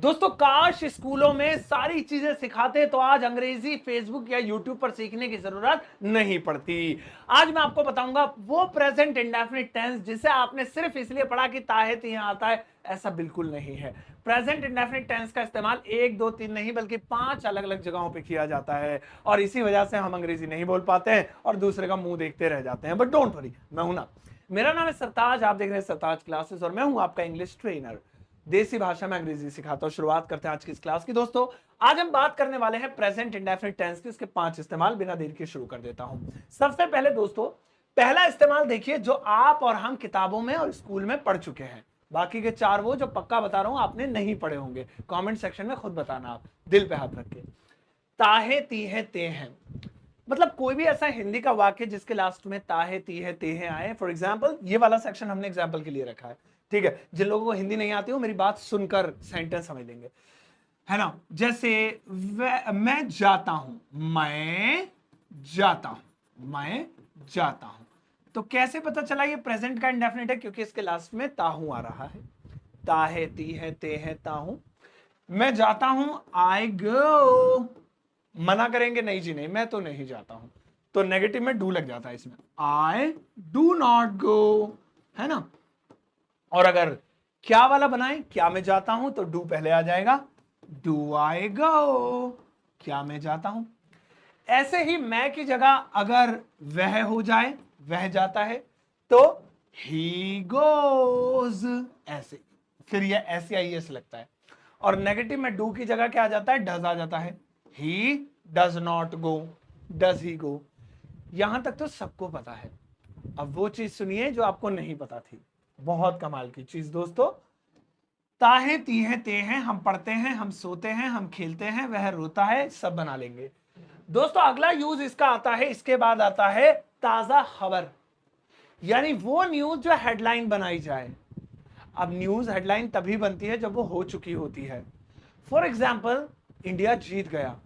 दोस्तों काश स्कूलों में सारी चीजें सिखाते तो आज अंग्रेजी फेसबुक या यूट्यूब पर सीखने की जरूरत नहीं पड़ती। आज मैं आपको बताऊंगा वो प्रेजेंट इंडेफिनिट टेंस जिसे आपने सिर्फ इसलिए पढ़ा कि ताहे तिहे आता है, ऐसा बिल्कुल नहीं है। प्रेजेंट इंडेफिनिट टेंस का इस्तेमाल 1 2 3 नहीं बल्कि 5 अलग अलग जगहों पे किया जाता है और इसी वजह से हम अंग्रेजी नहीं बोल पाते हैं और दूसरे का मुंह देखते रह जाते हैं। बट डोंट वरी, मैं हूं ना। मेरा नाम है सरताज, आप देख रहे हैं सरताज क्लासेस और मैं हूं आपका इंग्लिश ट्रेनर। देसी भाषा में अंग्रेजी सिखाता हूं। शुरुआत करते हैं आज की इस क्लास की। दोस्तों आज हम बात करने वाले हैं प्रेजेंट इंडेफिनिट टेंस की, उसके 5 इस्तेमाल। बिना देर के शुरू कर देता हूं। सबसे पहले दोस्तों पहला इस्तेमाल देखिए जो आप और हम किताबों में और स्कूल में पढ़ चुके हैं। बाकी के 4 वो जो पक्का बता रहा हूं आपने नहीं पढ़े होंगे। कमेंट सेक्शन में खुद बताना, आप दिल पे हाथ रख के। ताहे तीहे ते हैं, मतलब कोई भी ऐसा हिंदी का वाक्य जिसके लास्ट में ताहे तीहे तेहे आए। फॉर एग्जाम्पल ये वाला सेक्शन हमने एग्जाम्पल के लिए रखा है, ठीक है। जिन लोगों को हिंदी नहीं आती हो मेरी बात सुनकर सेंटेंस समझ लेंगे, है ना। जैसे मैं जाता हूं, मैं जाता हूं, मैं जाता हूं। तो कैसे पता चला ये प्रेजेंट का इंडेफिनिट है? क्योंकि इसके लास्ट में ताहू आ रहा है। ताहे तीहे तेहे ताहू। मैं जाता हूं, आई गो। मना करेंगे नहीं जी नहीं, मैं तो नहीं जाता हूं, तो नेगेटिव में डू लग जाता है इसमें। आई डू नॉट गो, है ना। और अगर क्या वाला बनाए, क्या मैं जाता हूं, तो डू पहले आ जाएगा। डू आई गो, क्या मैं जाता हूं। ऐसे ही मैं की जगह अगर वह हो जाए, वह जाता है, तो ही गोज, ऐसे। फिर यह ऐसे आई एस लगता है। और नेगेटिव में डू की जगह क्या आ जाता है? डज आ जाता है। He does not go, does he go. यहां तक तो सबको पता है। अब वो चीज सुनिए जो आपको नहीं पता थी, बहुत कमाल की चीज दोस्तों। ताहे तीहे ते हैं, हम पढ़ते हैं, हम सोते हैं, हम खेलते हैं, वह रोता है, सब बना लेंगे। दोस्तों अगला यूज इसका आता है, इसके बाद आता है ताजा खबर, यानी वो न्यूज जो हेडलाइन बनाई जाए। अब न्यूज हेडलाइन तभी बनती है जब वो हो चुकी होती है। फॉर एग्जाम्पल इंडिया जीत गया,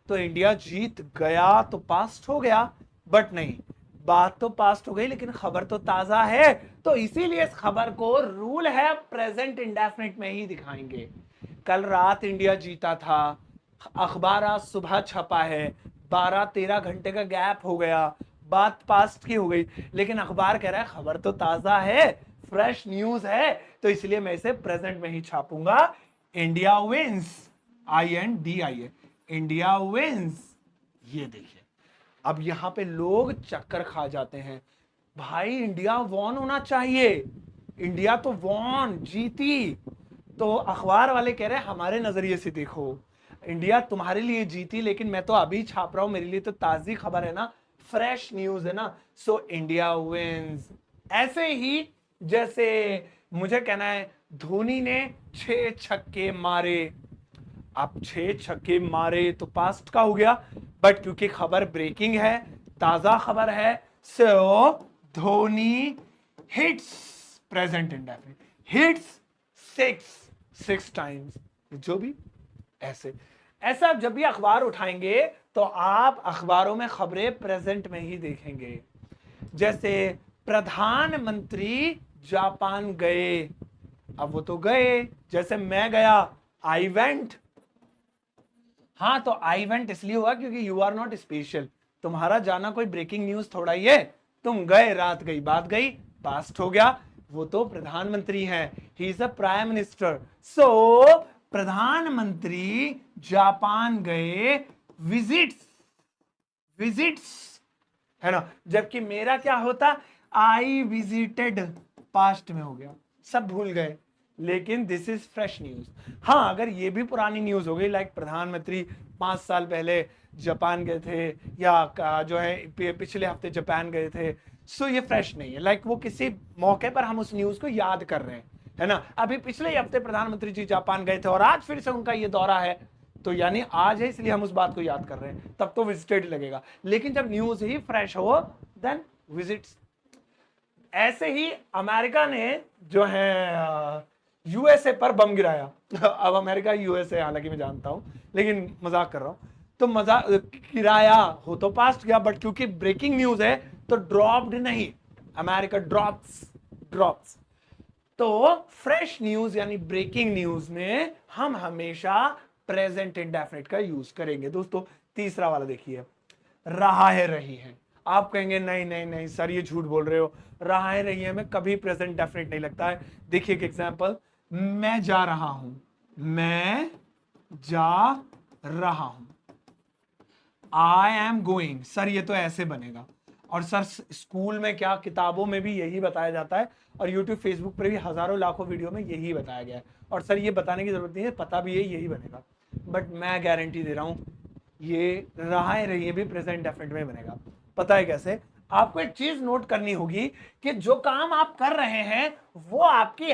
तो इंडिया जीत गया तो पास्ट हो गया, बट नहीं, बात तो पास्ट हो गई लेकिन खबर तो ताजा है। तो इसीलिए इस खबर को रूल है प्रेजेंट इंडेफिनिट में ही दिखाएंगे। कल रात इंडिया जीता था, अखबार आज सुबह छपा है, 12-13 घंटे का गैप हो गया, बात पास्ट की हो गई, लेकिन अखबार कह रहा है खबर तो ताजा है, फ्रेश न्यूज है, तो इसलिए मैं इसे प्रेजेंट में ही छापूंगा। India wins, INDIA, India wins. ये देखिए, अब यहां पे लोग चक्कर खा जाते हैं। भाई इंडिया वॉन होना चाहिए, इंडिया तो वॉन, जीती। तो अखबार वाले कह रहे हैं हमारे नजरिए से देखो, इंडिया तुम्हारे लिए जीती लेकिन मैं तो अभी छाप रहा हूं, मेरे लिए तो ताजी खबर है ना, फ्रेश न्यूज है ना, सो इंडिया विंस। ऐसे ही जैसे मुझे कहना है धोनी ने 6 छक्के मारे। अब 6 छक्के मारे तो पास्ट का हो गया, बट क्योंकि खबर ब्रेकिंग है, ताजा खबर है, so Dhoni hits, present indefinite, hits 6 times, जो भी। ऐसे ऐसा जब भी अखबार उठाएंगे तो आप अखबारों में खबरें प्रेजेंट में ही देखेंगे। जैसे प्रधानमंत्री जापान गए, अब वो तो गए। जैसे मैं गया, आई वेंट। हाँ तो आई वेंट इसलिए हुआ क्योंकि यू आर नॉट स्पेशल, तुम्हारा जाना कोई ब्रेकिंग न्यूज थोड़ा ही है। तुम गए, रात गई, बात गई, पास्ट हो गया। वो तो प्रधानमंत्री हैं, he is a prime minister. So प्रधानमंत्री जापान गए, विजिट्स, विजिट्स, है ना। जबकि मेरा क्या होता? आई विजिटेड, पास्ट में हो गया, सब भूल गए। लेकिन दिस इज फ्रेश न्यूज। हाँ अगर ये भी पुरानी न्यूज हो गई, लाइक प्रधानमंत्री 5 साल पहले जापान गए थे, या जो है पिछले हफ्ते जापान गए थे, सो ये फ्रेश नहीं है। लाइक वो किसी मौके पर हम उस न्यूज को याद कर रहे हैं, है ना। अभी पिछले हफ्ते प्रधानमंत्री जी जापान गए थे और आज फिर से उनका ये दौरा है, तो यानी आज है इसलिए हम उस बात को याद कर रहे हैं, तब तो विजिटेड लगेगा। लेकिन जब न्यूज ही फ्रेश हो देन विजिट्स। ऐसे ही अमेरिका ने जो है यूएसए पर बम गिराया। अब अमेरिका यूएसए, हालांकि मैं जानता हूं लेकिन मजाक कर रहा हूं। तो मजाक गिराया हो तो पास्ट गया, बट क्योंकि ब्रेकिंग न्यूज है तो ड्रॉप्ड नहीं, अमेरिका ड्रॉप्स, ड्रॉप्स। तो फ्रेश न्यूज यानी ब्रेकिंग न्यूज में हम हमेशा प्रेजेंट इंडेफिनिट का यूज करेंगे। दोस्तों तीसरा वाला देखिए, रहा है रही है। आप कहेंगे नहीं नहीं नहीं सर ये झूठ बोल रहे हो, रहा है रही है में कभी प्रेजेंट डेफिनेट नहीं लगता है। देखिए एक एग्जांपल, मैं जा रहा हूं, मैं जा रहा हूं, आई एम गोइंग। सर ये तो ऐसे बनेगा, और सर स्कूल में क्या किताबों में भी यही बताया जाता है, और यूट्यूब फेसबुक पर भी हजारों लाखों वीडियो में यही बताया गया है, और सर ये बताने की जरूरत नहीं है, पता भी है यही बनेगा। बट मैं गारंटी दे रहा हूं ये रहा है रही है भी प्रेजेंट डेफिनेट में बनेगा। पता है कैसे? आपको एक चीज नोट करनी होगी कि जो काम आप कर रहे हैं वो आपकी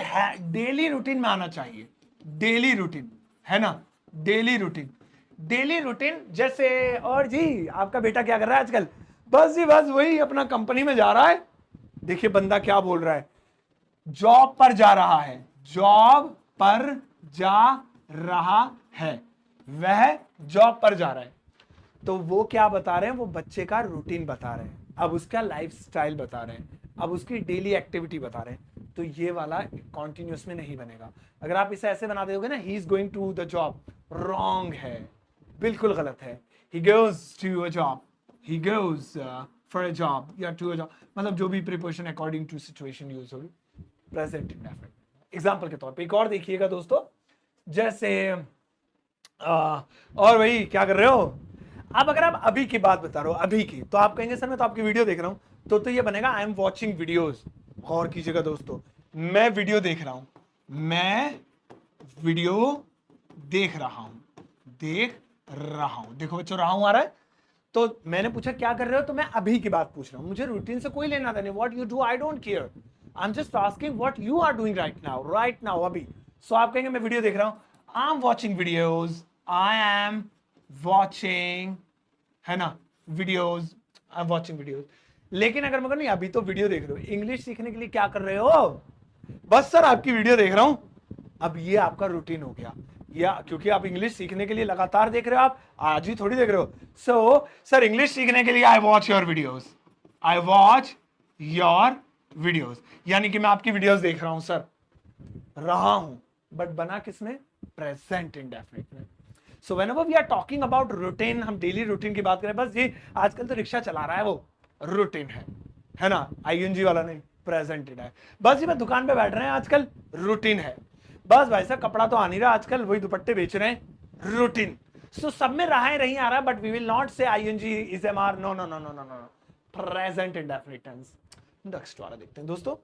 डेली रूटीन में आना चाहिए। डेली रूटीन है ना, डेली रूटीन, डेली रूटीन। जैसे और जी आपका बेटा क्या कर रहा है आजकल? बस जी बस वही अपना कंपनी में जा रहा है। देखिए बंदा क्या बोल रहा है, जॉब पर जा रहा है, जॉब पर जा रहा है, वह जॉब पर जा रहा है। तो वो क्या बता रहे हैं, वो बच्चे का रूटीन बता रहे हैं, अब उसका लाइफस्टाइल बता रहे हैं, अब उसकी डेली एक्टिविटी बता रहे हैं। तो ये वाला कॉन्टिन्यूस में नहीं बनेगा। अगर आप इसे ऐसे बना दोगे ना, he is going to the job, wrong है, बिल्कुल गलत है। He goes to a job, he goes for a job या टू अ जॉब, मतलब जो भी preposition according to situation use होगी प्रेजेंट इंडेफिनिट। एग्जांपल के तौर पे एक और देखिएगा दोस्तों, जैसे और भाई क्या कर रहे हो आप? अगर आप अभी की बात बता रहे हो, अभी की, तो आप कहेंगे सर मैं तो आपकी वीडियो देख रहा हूं, तो ये बनेगा आई एम वॉचिंग वीडियोज। गौर कीजिएगा दोस्तों, मैं वीडियो देख रहा हूं, मैं वीडियो देख रहा हूं, देख रहा हूं। देखो बच्चों रहा हूं आ रहा है, तो मैंने पूछा क्या कर रहे हो, तो मैं अभी की बात पूछ रहा हूं, मुझे रूटीन से कोई लेना देना। What you do I don't care, I am just asking what you are doing right now अभी। सो आप कहेंगे मैं वीडियो देख रहा हूं, I am watching videos, I am watching, है ना, videos, I am watching videos. लेकिन अगर मैं नहीं अभी तो वीडियो देख रहे हो, इंग्लिश सीखने के लिए क्या कर रहे हो? बस सर आपकी वीडियो देख रहा हूं। अब ये आपका रूटीन हो गया, या क्योंकि आप इंग्लिश सीखने के लिए लगातार देख रहे हो, आप आज ही थोड़ी देख रहे हो। सो सर इंग्लिश सीखने के लिए I watch your videos, I watch your videos, यानी कि मैं आपकी वीडियोज देख रहा हूं सर, रहा हूं, बट बना किसमें? प्रेजेंट इंडेफिनिट में। So whenever we are talking about routine, हम डेली रूटीन की बात करें, बस ये आजकल तो रिक्शा चला रहा है वो रूटीन है ना, आईएनजी वाला नहीं, प्रेजेंटेड है। बस ये मैं दुकान पे बैठ रहे हैं आजकल, रूटीन है। बस भाई साहब कपड़ा तो आ नहीं रहा आजकल, वही दुपट्टे बेच रहे हैं, रूटीन। सो सब में रहा है नहीं आ रहा, but we will not say ING is am are, no no no no no no, present indefinite tense. Next वाला देखते हैं दोस्तों,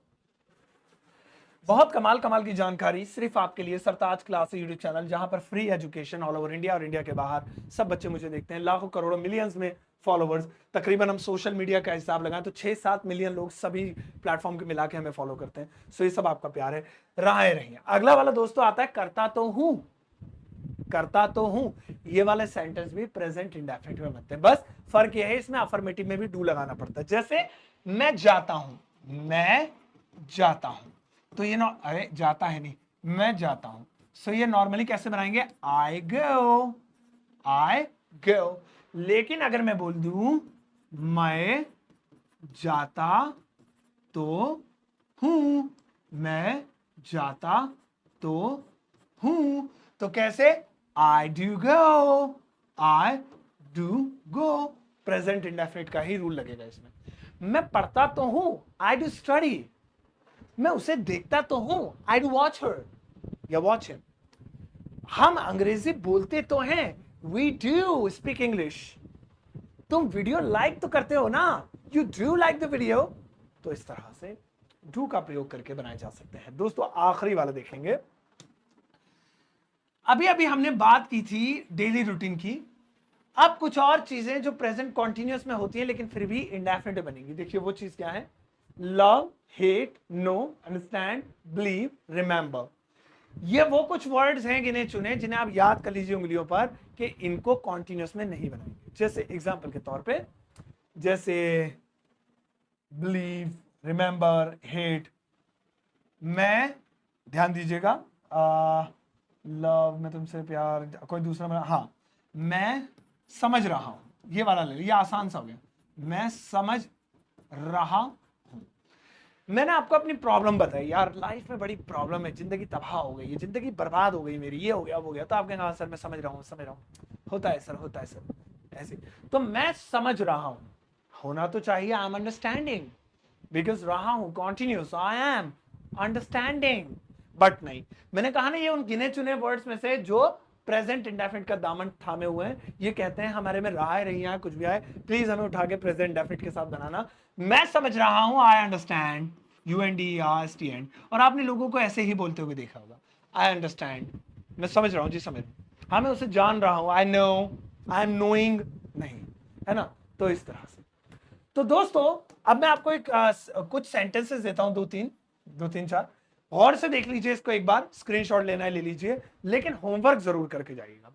बहुत कमाल कमाल की जानकारी सिर्फ आपके लिए सरताज क्लास यूट्यूब चैनल, जहां पर free education all over India और इंडिया के बाहर सब बच्चे मुझे देखते हैं, लाखों करोड़ों मिलियंस में फॉलोवर्स। तकरीबन हम सोशल मीडिया का हिसाब लगाएं तो 6-7 मिलियन लोग सभी प्लेटफॉर्म के मिला के हमें फॉलो करते हैं। सो ये सब आपका प्यार है, राहें रही हैं। अगला वाला दोस्तों आता है करता तो हूं, करता तो हूं। ये वाले सेंटेंस भी प्रेजेंट इंडेफिनिट में बनते हैं, बस फर्क ये है इसमें अफर्मेटिव में भी डू लगाना पड़ता है। जैसे मैं जाता हूं, मैं जाता हूं, तो ये अरे जाता है नहीं, मैं जाता हूं। सो ये नॉर्मली कैसे बनाएंगे? आई गो, आई गो। लेकिन अगर मैं बोल दूं मैं जाता तो हूं, मैं जाता तो हूं, तो कैसे? I do go, I do go. Present indefinite का ही रूल लगेगा इसमें। मैं पढ़ता तो हूं, आई डू स्टडी। मैं उसे देखता तो हूं, आई डू वॉच हर या वॉच हिम। हम अंग्रेजी बोलते तो हैं, वी डू स्पीक इंग्लिश। तुम वीडियो लाइक तो करते हो ना, you do like the video. तो इस तरह से डू का प्रयोग करके बनाए जा सकते हैं। दोस्तों आखिरी वाला देखेंगे, अभी अभी हमने बात की थी डेली रूटीन की, अब कुछ और चीजें जो प्रेजेंट कॉन्टिन्यूअस में होती हैं लेकिन फिर भी इंडेफिनिट बनेंगी। देखिए वो चीज क्या है, love, hate, know, understand, believe, remember. ये वो कुछ वर्ड्स हैं गिने चुने जिन्हें आप याद कर लीजिए उंगलियों पर कि इनको कॉन्टिन्यूअस में नहीं बनाएंगे। जैसे एग्जांपल के तौर पे, जैसे बिलीव, रिमेंबर, हेट। मैं, ध्यान दीजिएगा, लव में तुमसे प्यार, कोई दूसरा में, हाँ, मैं समझ रहा हूं, ये वाला ले, ये आसान सा हो गया, मैं समझ रहा हूं। मैंने आपको अपनी प्रॉब्लम बताई, यार लाइफ में बड़ी प्रॉब्लम है, जिंदगी तबाह हो गई है, जिंदगी बर्बाद हो गई मेरी, ये हो गया वो हो गया, तो आप कहेंगे हाँ सर मैं समझ रहा हूँ, समझ रहा हूँ, होता है सर, होता है सर, ऐसे। तो मैं समझ रहा हूँ, होना तो चाहिए आई एम अंडरस्टैंडिंग, बिकॉज रहा हूं continuous, I am understanding, but नहीं, मैंने कहा ना ये उन गिने चुने वर्ड्स में से जो प्रेजेंट इंडेफिनिट का दामन थामे हुए हैं, ये कहते हैं हमारे में रहा है रही है कुछ भी आए, प्लीज हमें उठा के प्रेजेंट इंडेफिनिट के साथ बनाना। मैं समझ रहा हूं, आई अंडरस्टैंड, UNDERSTAND, और आपने लोगों को ऐसे ही बोलते हुए देखा होगा, आई अंडरस्टैंड, मैं समझ रहा हूं जी, समझ रहा हूं, हाँ मैं उसे जान रहा हूं, I know, I am knowing, नहीं, है ना। तो इस तरह से, तो दोस्तों अब मैं आपको एक कुछ सेंटेंसेस देता हूं, दो तीन चार, गौर से देख लीजिए इसको एक बार, स्क्रीनशॉट लेना है ले लीजिए, लेकिन होमवर्क जरूर करके जाइएगा।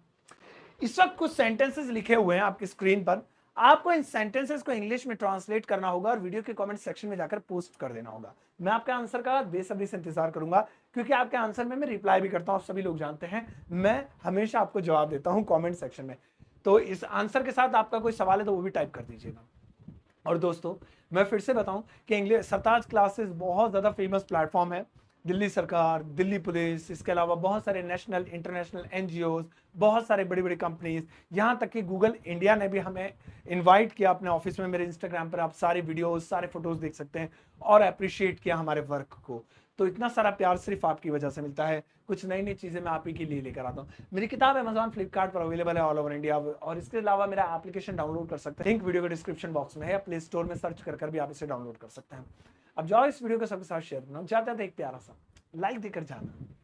इस वक्त कुछ सेंटेंसेस लिखे हुए हैं आपकी स्क्रीन पर, आपको इन सेंटेंसेस को इंग्लिश में ट्रांसलेट करना होगा और वीडियो के कमेंट सेक्शन में जाकर पोस्ट कर देना होगा। मैं आपके आंसर का बेसब्री से इंतजार करूंगा, क्योंकि आपके आंसर में मैं रिप्लाई भी करता हूं, सभी लोग जानते हैं मैं हमेशा आपको जवाब देता हूं कमेंट सेक्शन में। तो इस आंसर के साथ आपका कोई सवाल है तो वो भी टाइप कर दीजिएगा। और दोस्तों मैं फिर से बताऊं कि इंग्लिश सरताज क्लासेस बहुत ज़्यादा फेमस प्लेटफॉर्म है, दिल्ली सरकार, दिल्ली पुलिस, इसके अलावा बहुत सारे नेशनल इंटरनेशनल NGOs, बहुत सारे बड़ी बड़ी कंपनीज, यहाँ तक कि गूगल इंडिया ने भी हमें इनवाइट किया अपने ऑफिस में। मेरे इंस्टाग्राम पर आप सारे वीडियोस सारे फोटोज देख सकते हैं और अप्रिशिएट किया हमारे वर्क को। तो इतना सारा प्यार सिर्फ आपकी वजह से मिलता है, कुछ नई नई चीज़ें मैं आप ही के लिए लेकर आता हूँ। मेरी किताब अमेजॉन फ्लिपकार्ट पर अवेलेबल है ऑल ओवर इंडिया, और इसके अलावा मेरा एप्लीकेशन डाउनलोड कर सकते हैं, लिंक वीडियो के डिस्क्रिप्शन बॉक्स में है, प्ले स्टोर में सर्च कर भी आप इसे डाउनलोड कर सकते हैं। अब जाओ इस वीडियो को सबके साथ शेयर करना, जाते थे एक प्यारा सा लाइक देकर जाना।